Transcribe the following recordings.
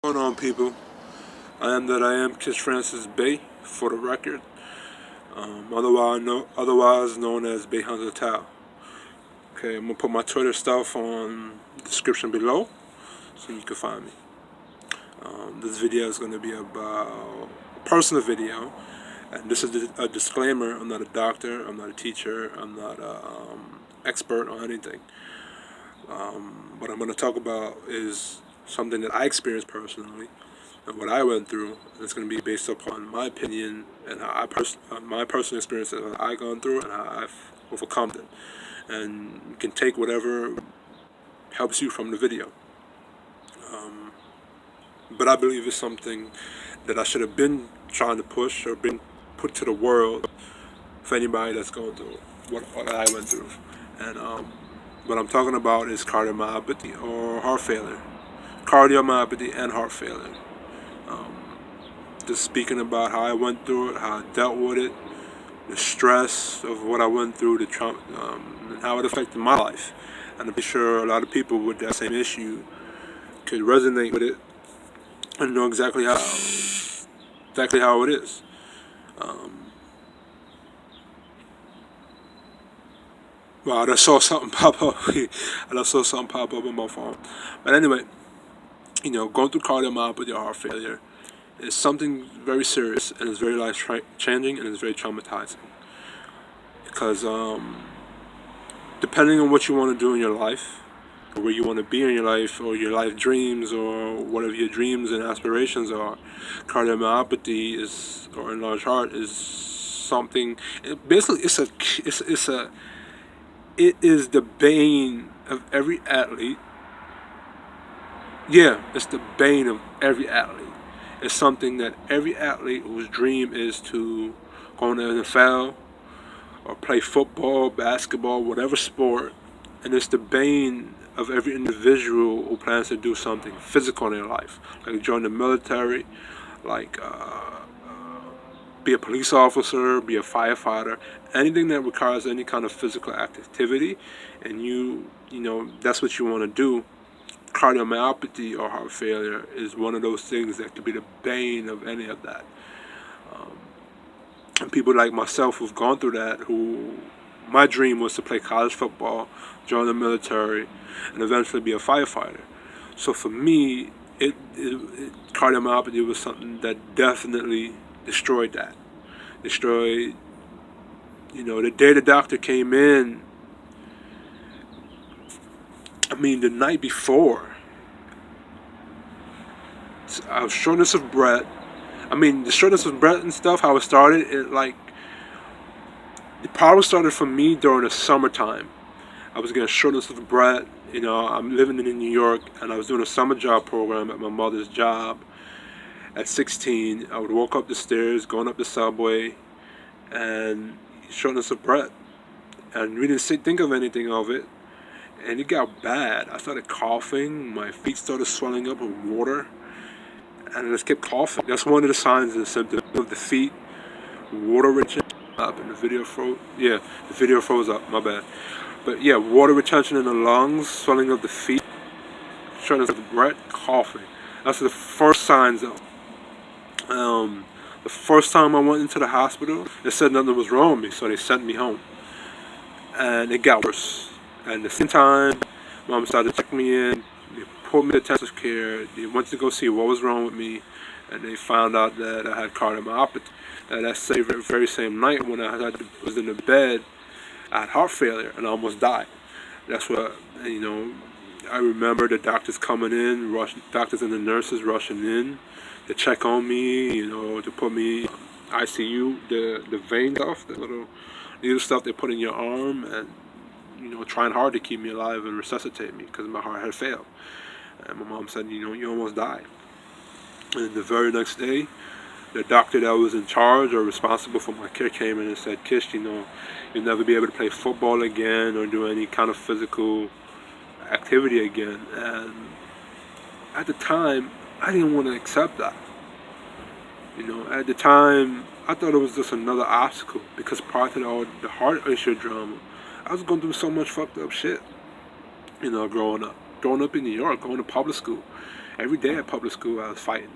What's going on, people? I am that I am Kiss Francis Bay, for the record, otherwise known as Bay Hunter Tao. Okay, I'm gonna put my Twitter stuff on the description below, so you can find me. This video is gonna be about a personal video, and this is a disclaimer. I'm not a doctor. I'm not a teacher. I'm not an expert on anything. What I'm gonna talk about is something that I experienced personally and what I went through. And it's going to be based upon my opinion and how my personal experience that I've gone through and how I've overcome it. And you can take whatever helps you from the video. But I believe it's something that I should have been trying to push or been put to the world for anybody that's going through what I went through. And what I'm talking about is cardiomyopathy or heart failure. Cardiomyopathy and heart failure. Just speaking about how I went through it, how I dealt with it, the stress of what I went through, the trauma, and how it affected my life. And I'm sure a lot of people with that same issue could resonate with it and know exactly how it is. Wow, I just saw something pop up. I just saw something pop up on my phone. But anyway, going through cardiomyopathy or heart failure is something very serious, and it's very life-changing, and it's very traumatizing. Because depending on what you want to do in your life, or where you want to be in your life, or your life dreams, or whatever your dreams and aspirations are, cardiomyopathy is, or enlarged heart, is something. Basically, it is the bane of every athlete. Yeah, it's the bane of every athlete. It's something that every athlete whose dream is to go in the NFL or play football, basketball, whatever sport, and it's the bane of every individual who plans to do something physical in their life, like join the military, like be a police officer, be a firefighter, anything that requires any kind of physical activity, and that's what you want to do. Cardiomyopathy or heart failure is one of those things that could be the bane of any of that. And people like myself who've gone through that, my dream was to play college football, join the military, and eventually be a firefighter. So for me, cardiomyopathy was something that definitely destroyed that. The day the doctor came in, the night before, I was shortness of breath. The shortness of breath and stuff, how it started, the problem started for me during the summertime. I was getting shortness of breath. I'm living in New York, and I was doing a summer job program at my mother's job. At 16, I would walk up the stairs, going up the subway, and shortness of breath. And we didn't think of anything of it. And it got bad. I started coughing. My feet started swelling up with water. And I just kept coughing. That's one of the signs and symptoms of the feet. Water retention up, and the video froze. Yeah, the video froze up. My bad. But yeah, water retention in the lungs, swelling of the feet, shortness of breath, coughing. That's the first signs of. The first time I went into the hospital, they said nothing was wrong with me, so they sent me home. And it got worse. And at the same time, Mom started to check me in. They put me to intensive care. They went to go see what was wrong with me, and they found out that I had cardiomyopathy. And that very same night, when I was in the bed, I had heart failure and I almost died. That's what I remember the doctors coming in, doctors and the nurses rushing in to check on me, to put me ICU, the vein stuff, the little needle stuff they put in your arm, and trying hard to keep me alive and resuscitate me because my heart had failed. And my mom said, you almost died. And the very next day, the doctor that was in charge or responsible for my care came in and said, Kish, you'll never be able to play football again or do any kind of physical activity again. And at the time, I didn't want to accept that. At the time, I thought it was just another obstacle, because prior to all the heart issue drama, I was going through so much fucked up shit, growing up in New York, going to public school. Every day at public school I was fighting.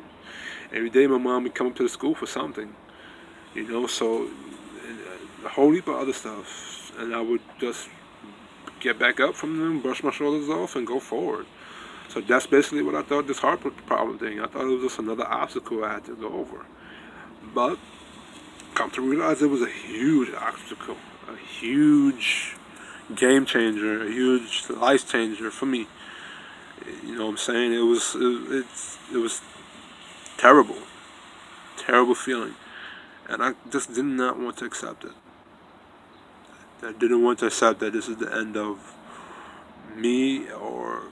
Every day my mom would come up to the school for something, so a whole heap of other stuff. And I would just get back up from them, brush my shoulders off, and go forward. So that's basically what I thought this heart problem thing. I thought it was just another obstacle I had to go over. But come to realize it was a huge obstacle, a huge game changer, a huge life changer for me. You know what I'm saying? It was terrible feeling, and I just did not want to accept it. I didn't want to accept that this is the end of me or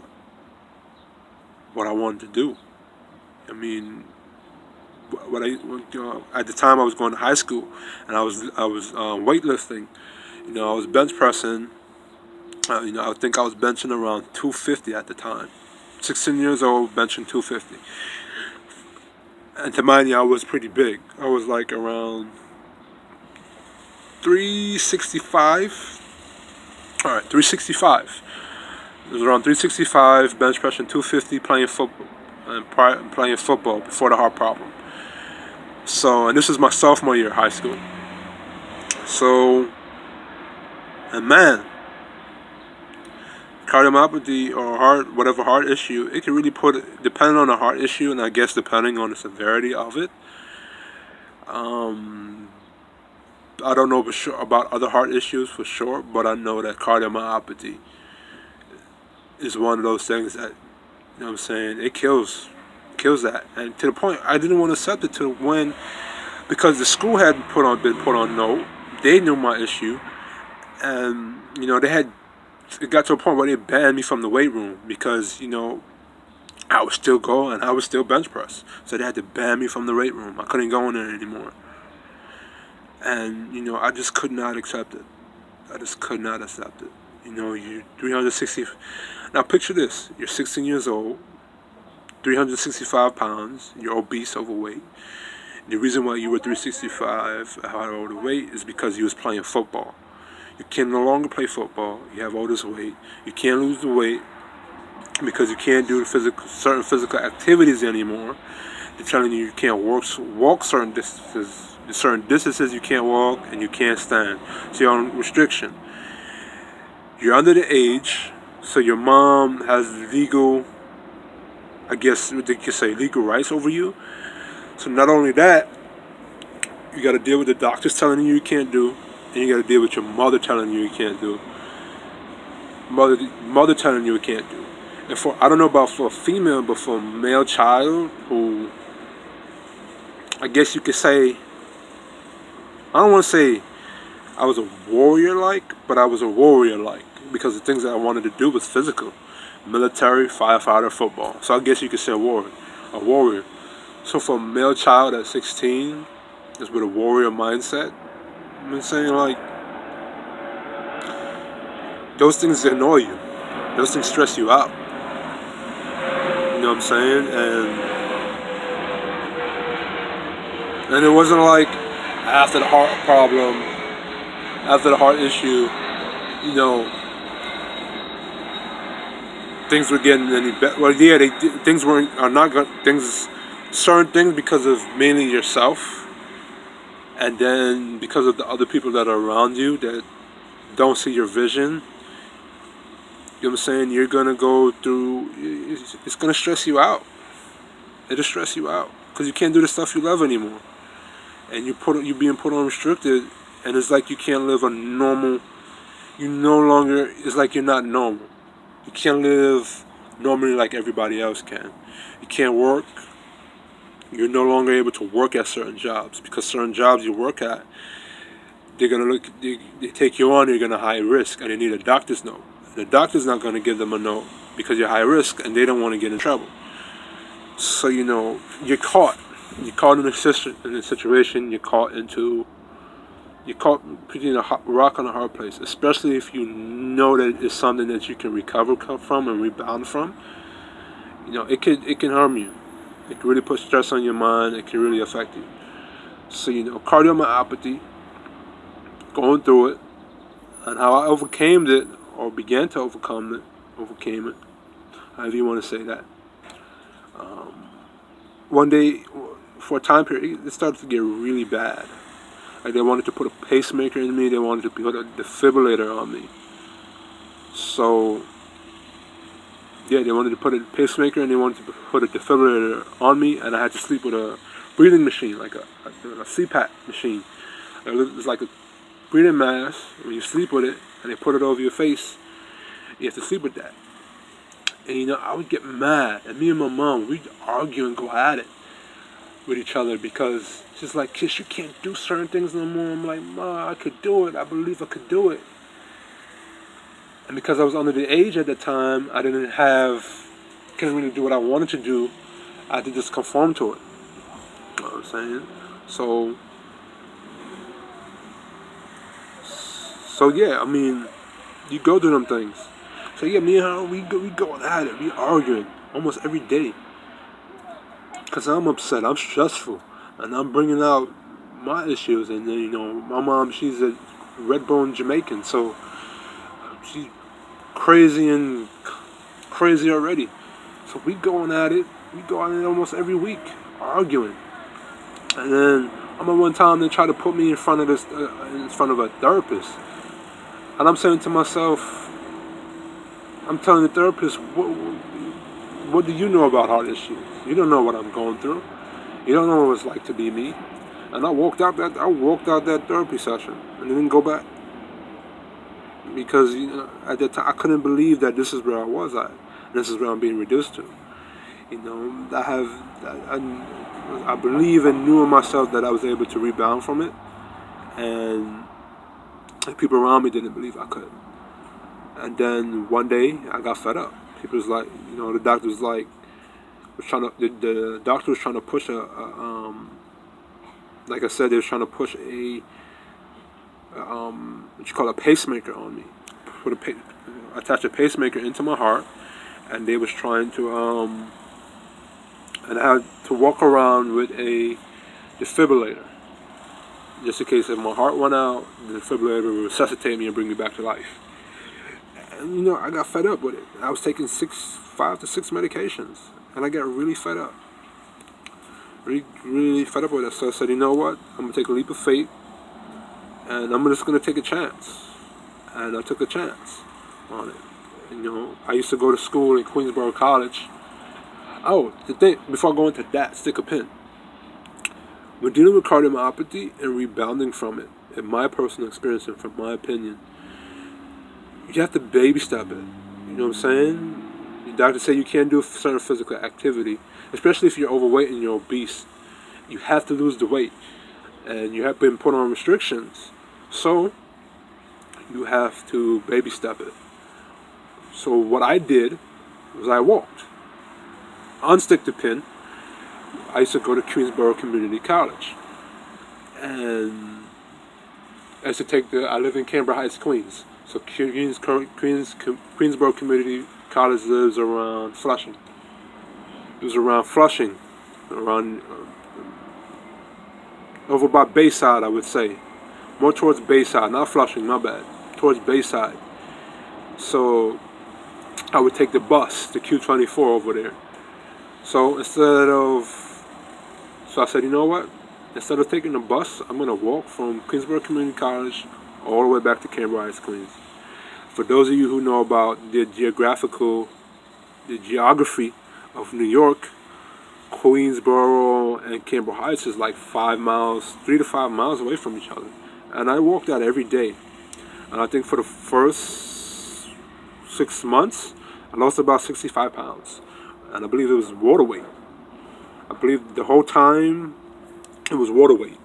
what I wanted to do. I mean, at the time I was going to high school, and I was weightlifting. I was bench pressing. I think I was benching around 250 at the time. 16 years old, benching 250. And to mind you, I was pretty big. I was like around 365. All right, 365. It was around 365, bench pressing 250, playing football, before the heart problem. So, and this was my sophomore year of high school. So, and man, cardiomyopathy or whatever heart issue, it can really depending on the heart issue, and I guess depending on the severity of it. I don't know for sure about other heart issues for sure, but I know that cardiomyopathy is one of those things that, it kills that. And to the point, I didn't want to accept it because the school hadn't been put on note. They knew my issue, and it got to a point where they banned me from the weight room because I would still go and I would still bench press. So they had to ban me from the weight room. I couldn't go in there anymore, and I just could not accept it. I just could not accept it. You're 360. Now picture this: you're 16 years old, 365 pounds. You're obese, overweight. The reason why you were 365 overweight is because you was playing football. You can no longer play football. You have all this weight. You can't lose the weight because you can't do certain physical activities anymore. They're telling you can't walk certain distances. Certain distances you can't walk, and you can't stand. So you're on restriction. You're under the age, so your mom has legal, I guess they could say, legal rights over you. So not only that, you got to deal with the doctors telling you can't do, and you got to deal with your mother telling you can't do. Mother telling you can't do. And I don't know about for a female, but for a male child who, I guess you could say, I don't want to say I was a warrior-like, but I was a warrior-like because the things that I wanted to do was physical. Military, firefighter, football. So I guess you could say a warrior. So for a male child at 16, that's with a warrior mindset, I'm saying, those things annoy you. Those things stress you out. You know what I'm saying? And it wasn't like after the heart problem, after the heart issue, things were getting any better. Well, yeah, things are not good. Certain things because of mainly yourself, and then because of the other people that are around you that don't see your vision. You know what I'm saying? You're gonna go through. It's gonna stress you out. It'll stress you out because you can't do the stuff you love anymore, and you're being put on restricted, and it's like you can't live a normal. It's like you're not normal. You can't live normally like everybody else can. You can't work. You're no longer able to work at certain jobs because certain jobs you work at, they take you on, you're going to high risk, and they need a doctor's note. The doctor's not going to give them a note because you're high risk and they don't want to get in trouble. So, you're caught. You're caught in a situation, you're caught between a rock and a hard place, especially if you know that it's something that you can recover from and rebound from. It can harm you. It can really put stress on your mind. It can really affect you. So, cardiomyopathy, going through it, and how I overcame it, or began to overcame it, however you want to say that. One day, for a time period, it started to get really bad. Like they wanted to put a pacemaker in me. They wanted to put a defibrillator on me. So yeah, they wanted to put a pacemaker and they wanted to put a defibrillator on me, and I had to sleep with a breathing machine, like a CPAP machine. It was like a breathing mask. When you sleep with it, and they put it over your face, you have to sleep with that. And you know, I would get mad, and me and my mom, we'd argue and go at it with each other because she's like, "Kiss, you can't do certain things no more." I'm like, "Ma, I could do it. I believe I could do it." And because I was under the age at the time, I couldn't really do what I wanted to do. I had to just conform to it. You know what I'm saying? So yeah, I mean, you go do them things. So yeah, me and her, we going at it. We arguing almost every day. Because I'm upset, I'm stressful, and I'm bringing out my issues. And then, you know, my mom, she's a red-bone Jamaican, so she's crazy already. So we going at it. We go at it almost every week, arguing. And then I remember one time they tried to put me in front of a therapist, and I'm saying to myself, I'm telling the therapist, what do you know about heart issues? You don't know what I'm going through. You don't know what it's like to be me. And I walked out that therapy session and didn't go back. Because, you know, at that time I couldn't believe that this is where I was at. This is where I'm being reduced to. You know, I believe and knew in myself that I was able to rebound from it, and the people around me didn't believe I could. And then one day I got fed up. People was like, you know, the doctor was like, the doctor was trying to push like I said, they was trying to push what you call a pacemaker on me. Attach a pacemaker into my heart, and they was trying to and I had to walk around with a defibrillator, just in case if my heart went out, the defibrillator would resuscitate me and bring me back to life. And you know, I got fed up with it. I was taking 5 to 6 medications, and I got really fed up. Really fed up with it. So I said, you know what? I'm gonna take a leap of faith, and I'm just gonna take a chance. And I took a chance on it. You know, I used to go to school in Queensborough College. Oh, the thing, before I go into that, stick a pin. When dealing with cardiomyopathy and rebounding from it, in my personal experience and from my opinion, you have to baby step it. You know what I'm saying? Your doctor say you can't do certain physical activity, especially if you're overweight and you're obese. You have to lose the weight, and you have been put on restrictions. So you have to baby step it. So what I did was I walked. Unstick the pin. I used to go to Queensborough Community College, and I live in Canberra Heights, Queens. So Queensborough Community College lives around Flushing. It was around Flushing, around over by Bayside, I would say. More towards Bayside, not Flushing, my bad. Towards Bayside. So I would take the bus, the Q24 over there. So I said, you know what? Instead of taking the bus, I'm going to walk from Queensborough Community College all the way back to Canberra Heights, Queens. For those of you who know about the geography of New York, Queensborough and Canberra Heights is like 3 to 5 miles away from each other. And I walked that every day. And I think for the first 6 months, I lost about 65 pounds. And I believe it was water weight. I believe the whole time it was water weight.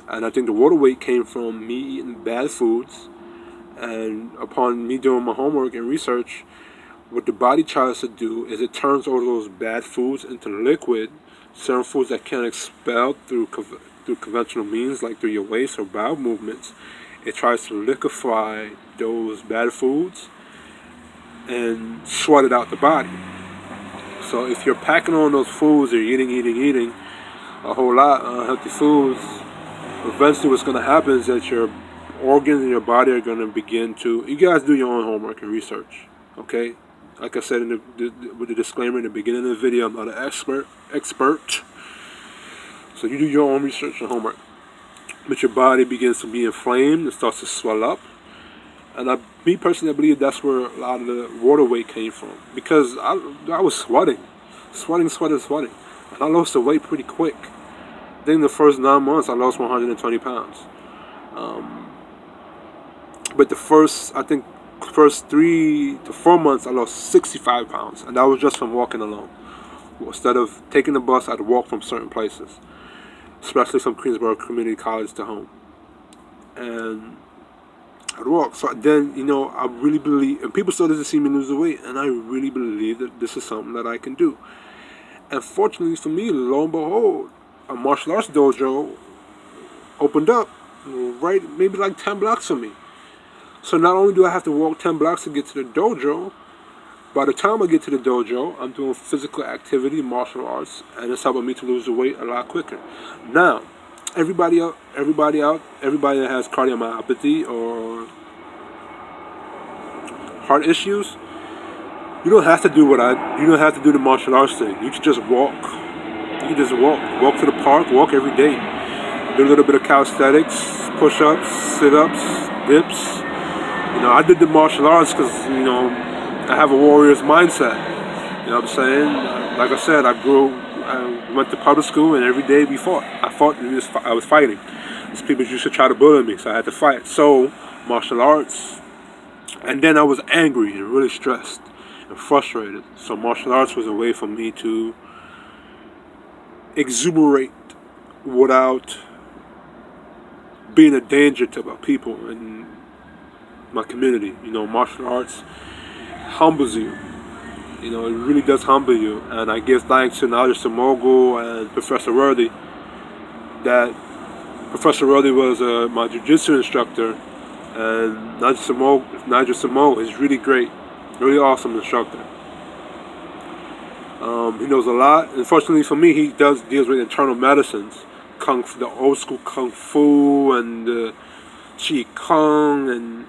And I think the water weight came from me eating bad foods. And upon me doing my homework and research, what the body tries to do is it turns all those bad foods into liquid, certain foods that can't expel through conventional means, like through your waste or bowel movements. It tries to liquefy those bad foods and sweat it out the body. So if you're packing on those foods, or eating a whole lot of healthy foods, eventually what's going to happen is that your organs in your body are going to begin to... You guys do your own homework and research, okay? Like I said with the disclaimer in the beginning of the video, I'm not an expert. So you do your own research and homework. But your body begins to be inflamed, it starts to swell up. And me personally, I believe that's where a lot of the water weight came from. Because I was sweating. And I lost the weight pretty quick. I think the first 9 months, I lost 120 pounds. But the first 3 to 4 months, I lost 65 pounds. And that was just from walking alone. Instead of taking the bus, I'd walk from certain places. Especially from Queensborough Community College to home. And I'd walk. So then, I really believe, and people started to see me lose the weight, and I really believe that this is something that I can do. And fortunately for me, lo and behold, a martial arts dojo opened up right maybe like 10 blocks from me. So not only do I have to walk 10 blocks to get to the dojo, by the time I get to the dojo, I'm doing physical activity, martial arts, and it's helping me to lose the weight a lot quicker. Now, everybody that has cardiomyopathy or heart issues, you don't have to do the martial arts thing. You can just walk. You can just walk to the park, walk every day. Do a little bit of calisthenics, push-ups, sit-ups, dips. I did the martial arts because, I have a warrior's mindset. You know what I'm saying? Like I said, I went to public school and every day we fought. I was fighting. These people used to try to bully me, so I had to fight. So, martial arts. And then I was angry and really stressed and frustrated. So martial arts was a way for me to exuberate without being a danger to my people in my community. Martial arts humbles you. It really does humble you. And I give thanks to Nigel Mogul and Professor Worthy. That Professor Worthy was my jiu-jitsu instructor, and Nigel Mogul is really great, really awesome instructor. He knows a lot. Unfortunately for me, he deals with internal medicines, the old school kung fu and the qi kong, and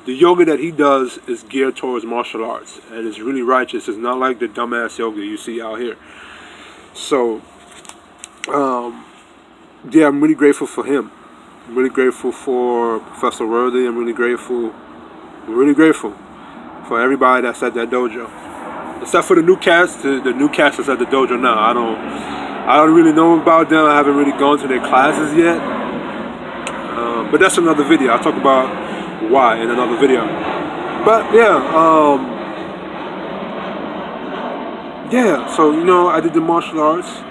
the yoga that he does is geared towards martial arts, and it's really righteous. It's not like the dumbass yoga you see out here. So, yeah, I'm really grateful for him. I'm really grateful for Professor Worthy. I'm really grateful for everybody that's at that dojo. Except for the new cats, the new cats that's at the dojo now. I don't really know about them. I haven't really gone to their classes yet. But that's another video. I'll talk about why in another video. But so I did the martial arts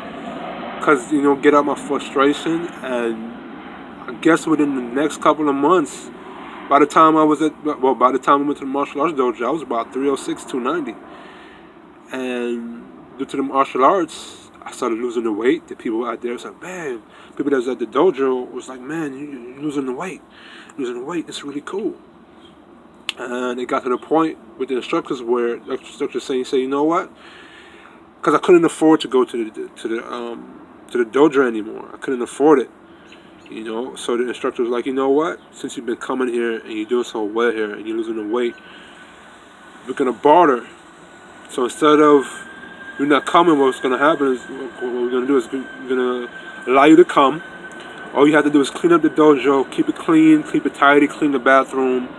because get out my frustration, and I guess within the next couple of months, by the time I went to the martial arts dojo, I was about 306, 290, and due to the martial arts, I started losing the weight. The people out there was like, man, people that was at the dojo was like, man, you're losing the weight. It's really cool. And it got to the point with the instructors where the instructors say, you know what? Because I couldn't afford to go to the dojo anymore. I couldn't afford it. So the instructor was like, you know what? Since you've been coming here and you're doing so well here and you're losing the weight, we're gonna barter. So instead of you're not coming, what's gonna happen is what we're gonna do is we're gonna allow you to come. All you have to do is clean up the dojo, keep it clean, keep it tidy, clean the bathroom.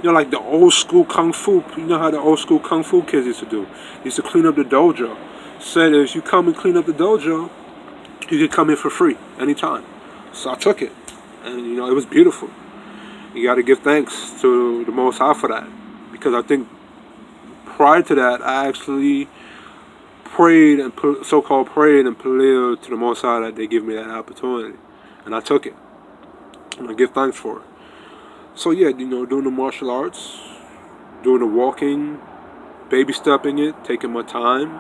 Like the old school kung fu. You know how the old school kung fu kids used to do? They used to clean up the dojo. Said if you come and clean up the dojo, you can come in for free anytime. So I took it, and it was beautiful. You got to give thanks to the Most High for that, because I think prior to that, I actually prayed and prayed and pleaded to the Most High that they give me that opportunity, and I took it, and I give thanks for it. So yeah, doing the martial arts, doing the walking, baby stepping it, taking my time,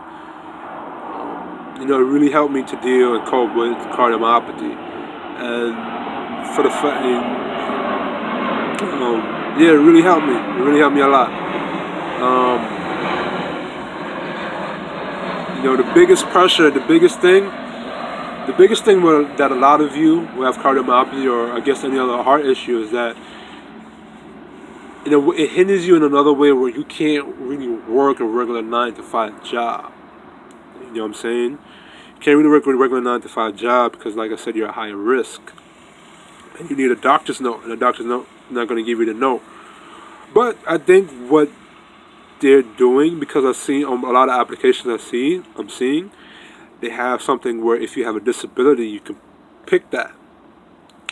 it really helped me to deal and cope with cardiomyopathy. And for the fact, it really helped me. It really helped me a lot. The biggest pressure, the biggest thing that a lot of you who have cardiomyopathy or I guess any other heart issue is that it hinders you in another way where you can't really work a regular 9 to 5 job. You know what I'm saying? You can't really work with a regular 9 to 5 job because, like I said, you're at higher risk. And you need a doctor's note, and a doctor's note is not going to give you the note. But I think what they're doing, because I've seen a lot of applications I'm seeing, they have something where if you have a disability, you can pick that.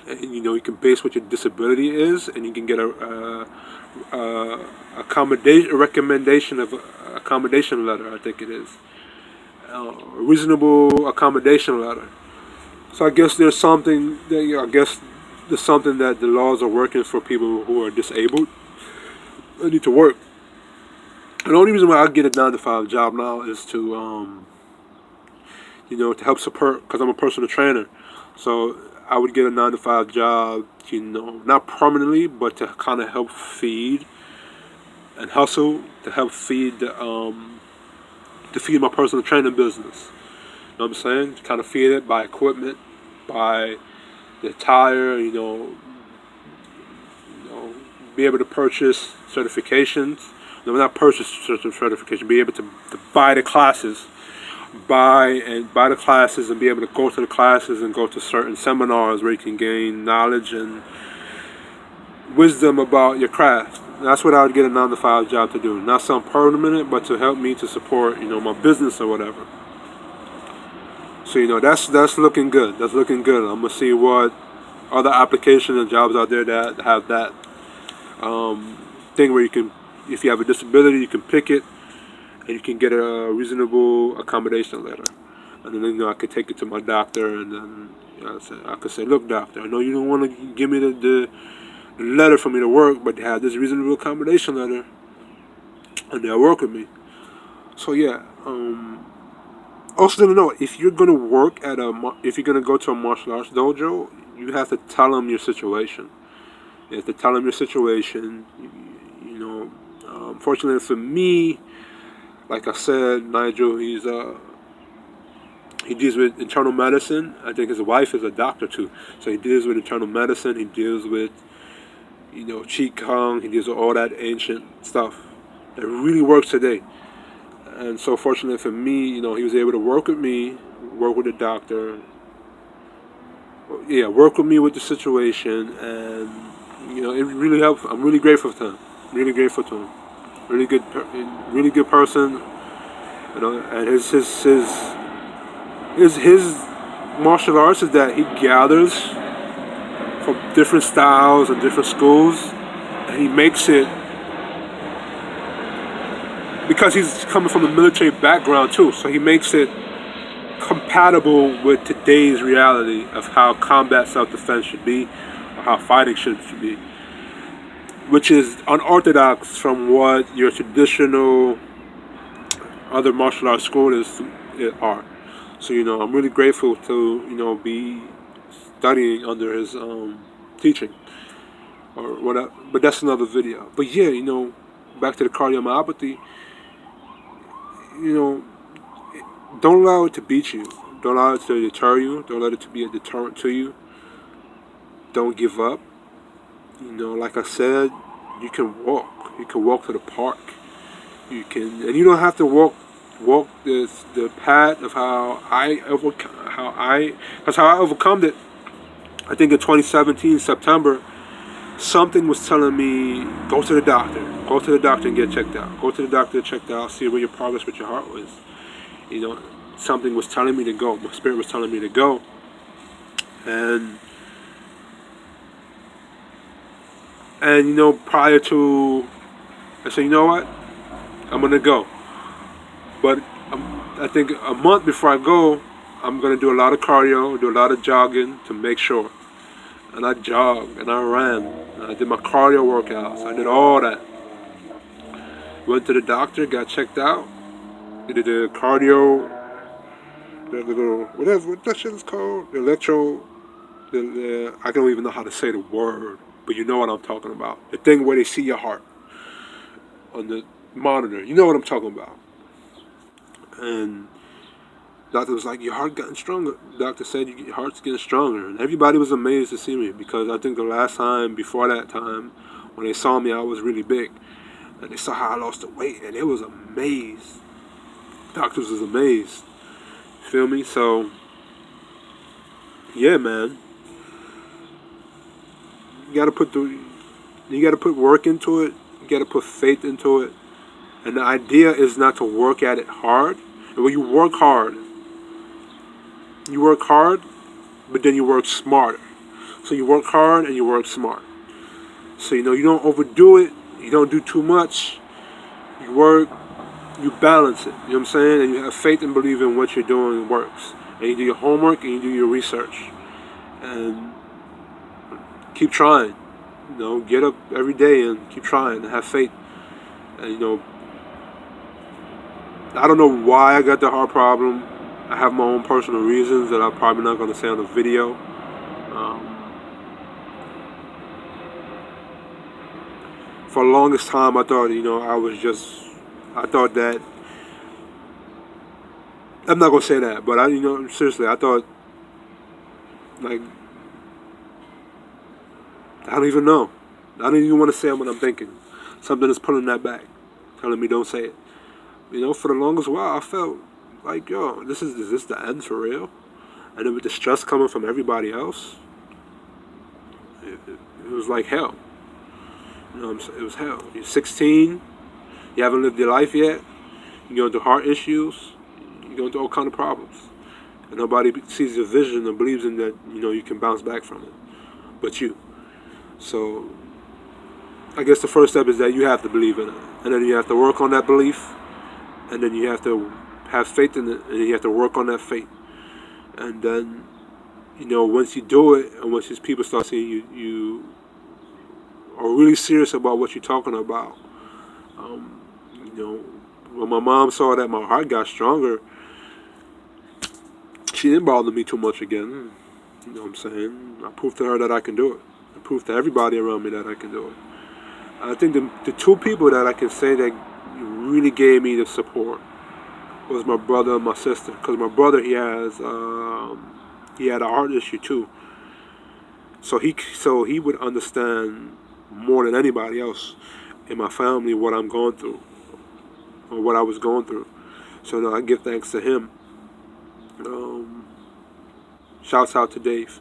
And you can base what your disability is, and you can get a recommendation of accommodation letter, I think it is. A reasonable accommodation letter. So I guess there's something that the laws are working for people who are disabled. They need to work. And the only reason why I get a 9 to 5 job now is to to help support, because I'm a personal trainer. So I would get a 9 to 5 job, not permanently, but to kind of help feed and hustle to help feed my personal training business. You know what I'm saying? To kind of feed it by equipment, by the attire, be able to purchase certifications. No, not purchase certification. Be able to buy the classes. Buy the classes and be able to go to the classes and go to certain seminars where you can gain knowledge and wisdom about your craft. That's what I would get a 9 to 5 job to do. Not something permanent, but to help me to support, my business or whatever. So that's looking good. That's looking good. I'm gonna see what other applications and jobs out there that have that thing where you can, if you have a disability, you can pick it. And you can get a reasonable accommodation letter, and then I could take it to my doctor, and then I could say, look, doctor, I know you don't want to give me the letter for me to work, but they have this reasonable accommodation letter, and they'll work with me. So yeah. Also, to know, if you're gonna work if you're gonna go to a martial arts dojo, you have to tell them your situation. You have to tell them your situation. Unfortunately for me, like I said, Nigel, he deals with internal medicine. I think his wife is a doctor too. So he deals with internal medicine. He deals with, Qigong. He deals with all that ancient stuff that really works today. And so fortunately for me, he was able to work with me, work with the doctor. Yeah, work with me with the situation. And, it really helped. I'm really grateful to him. Really grateful to him. Really good person, and his martial arts is that he gathers from different styles and different schools, and he makes it, because he's coming from a military background too, so he makes it compatible with today's reality of how combat self-defense should be, or how fighting should be, which is unorthodox from what your traditional other martial arts schools are. So, I'm really grateful to, be studying under his teaching, or whatever. But that's another video. But yeah, back to the cardiomyopathy, don't allow it to beat you. Don't allow it to deter you. Don't let it to be a deterrent to you. Don't give up. Like I said, you can walk. You can walk to the park. You can, and you don't have to walk the path of how I overcome it. I think in 2017 September, something was telling me, go to the doctor. Go to the doctor and get checked out. Go to the doctor and checked out. See where your progress with your heart was. Something was telling me to go. My spirit was telling me to go, and prior to, I said, you know what, I'm gonna go. But I think a month before I go, I'm gonna do a lot of cardio, do a lot of jogging to make sure. And I jogged and I ran. And I did my cardio workouts. I did all that. Went to the doctor, got checked out. Did the cardio, the little, whatever what that shit is called, the electro. I don't even know how to say the word, but you know what I'm talking about. The thing where they see your heart on the monitor. You know what I'm talking about. And the doctor was like, your heart getting stronger. The doctor said, your heart's getting stronger. And everybody was amazed to see me, because I think the last time before that time When they saw me, I was really big. And they saw how I lost the weight, and they was amazed. Doctors was amazed. Feel me? So, yeah, man. You gotta put work into it. You gotta put faith into it. And the idea is not to work at it hard. And when you work hard, but then you work smarter. So you work hard and you work smart. So, you don't overdo it. You don't do too much. You work, you balance it. You know what I'm saying? And you have faith and believe in what you're doing works. And you do your homework and you do your research. And keep trying. Get up every day and keep trying and have faith. And, I don't know why I got the heart problem. I have my own personal reasons that I'm probably not going to say on the video. For the longest time, I thought, I thought that, I'm not going to say that, but seriously, I thought, like, I don't even know. I don't even want to say what I'm thinking. Something is pulling that back, telling me don't say it. For the longest while, I felt like, yo, is this the end for real? And then with the stress coming from everybody else, it was like hell. It was hell. You're 16, you haven't lived your life yet, you're going through heart issues, you're going through all kind of problems. And nobody sees your vision and believes in that, you can bounce back from it, but you. So, I guess the first step is that you have to believe in it. And then you have to work on that belief. And then you have to have faith in it. And you have to work on that faith. And then, once you do it, and once these people start seeing you are really serious about what you're talking about. When my mom saw that my heart got stronger, she didn't bother me too much again. You know what I'm saying? I proved to her that I can do it. I proved to everybody around me that I can do it. I think the two people that I can say that really gave me the support was my brother and my sister. Because my brother, he had a heart issue too. So he would understand more than anybody else in my family what I'm going through, or what I was going through. So I give thanks to him. Shouts out to Dave,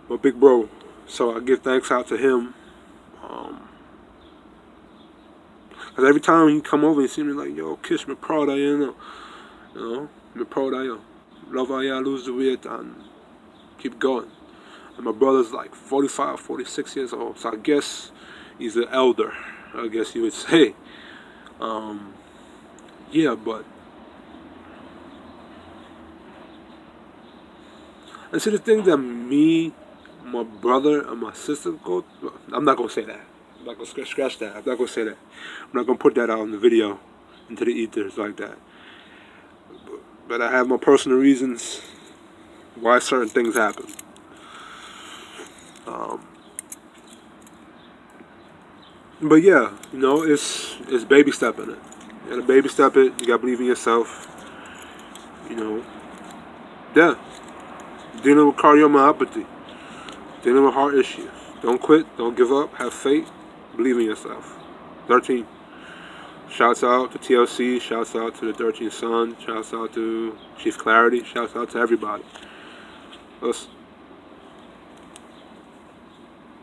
my big bro. So I give thanks out to him. Cause every time he come over, he see me like, yo, Kish, me proud of you, me proud of you. Love how you lose the weight and keep going. And my brother's like 45, 46 years old, so I guess he's an elder, I guess you would say. Yeah, but and see the thing that me, my brother, and my sister go through, I'm not gonna say that. I'm not gonna scratch that. I'm not gonna say that. I'm not gonna put that out in the video into the ethers like that. But I have my personal reasons why certain things happen. But yeah, it's baby stepping it. You gotta baby step it. You gotta believe in yourself. Yeah. Dealing with cardiomyopathy, dealing with heart issues. Don't quit. Don't give up. Have faith. Believe in yourself. 13. Shouts out to TLC. Shouts out to the 13th Son. Shouts out to Chief Clarity. Shouts out to everybody. Us.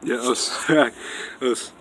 Yeah, us. Us.